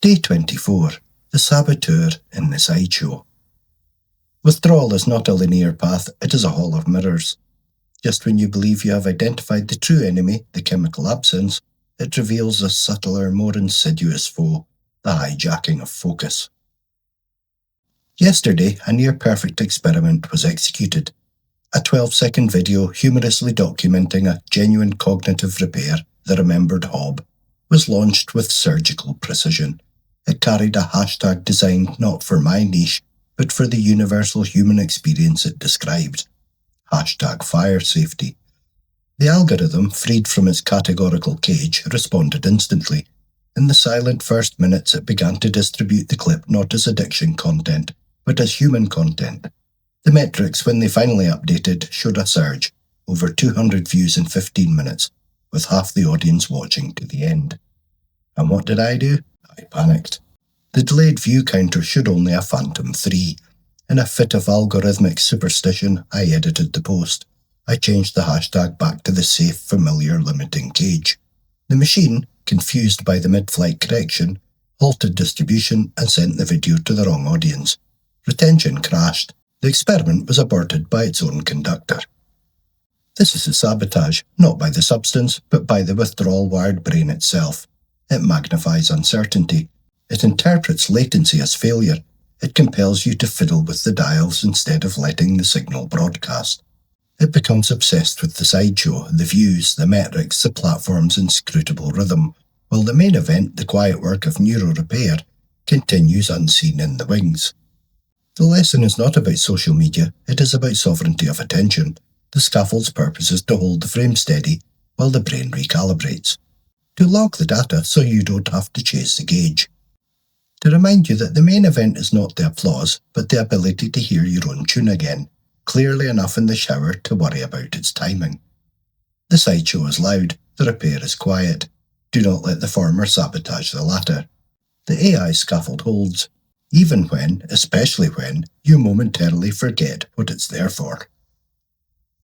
Day 24. The Saboteur in the Sideshow. Withdrawal is not a linear path, it is a hall of mirrors. Just when you believe you have identified the true enemy, the chemical absence, it reveals a subtler, more insidious foe, the hijacking of focus. Yesterday, a near-perfect experiment was executed. A 12-second video humorously documenting a genuine cognitive repair, the remembered hob, was launched with surgical precision. It carried a hashtag designed not for my niche, but for the universal human experience it described. Hashtag fire safety. The algorithm, freed from its categorical cage, responded instantly. In the silent first minutes, it began to distribute the clip not as addiction content, but as human content. The metrics, when they finally updated, showed a surge, over 200 views in 15 minutes, with half the audience watching to the end. And what did I do? I panicked. The delayed view counter showed only a phantom 3. In a fit of algorithmic superstition, I edited the post. I changed the hashtag back to the safe, familiar limiting cage. The machine, confused by the mid-flight correction, halted distribution and sent the video to the wrong audience. Retention crashed. The experiment was aborted by its own conductor. This is a sabotage, not by the substance, but by the withdrawal-wired brain itself. It magnifies uncertainty. It interprets latency as failure. It compels you to fiddle with the dials instead of letting the signal broadcast. It becomes obsessed with the sideshow, the views, the metrics, the platform's inscrutable rhythm, while the main event, the quiet work of Neuro-Repair, continues unseen in the wings. The lesson is not about social media, it is about sovereignty of attention. The scaffold's purpose is to hold the frame steady while the brain recalibrates. To log the data so you don't have to chase the gauge. To remind you that the main event is not the applause, but the ability to hear your own tune again, clearly enough in the shower to worry about its timing. The sideshow is loud, the repair is quiet. Do not let the former sabotage the latter. The AI scaffold holds, even when, especially when, you momentarily forget what it's there for.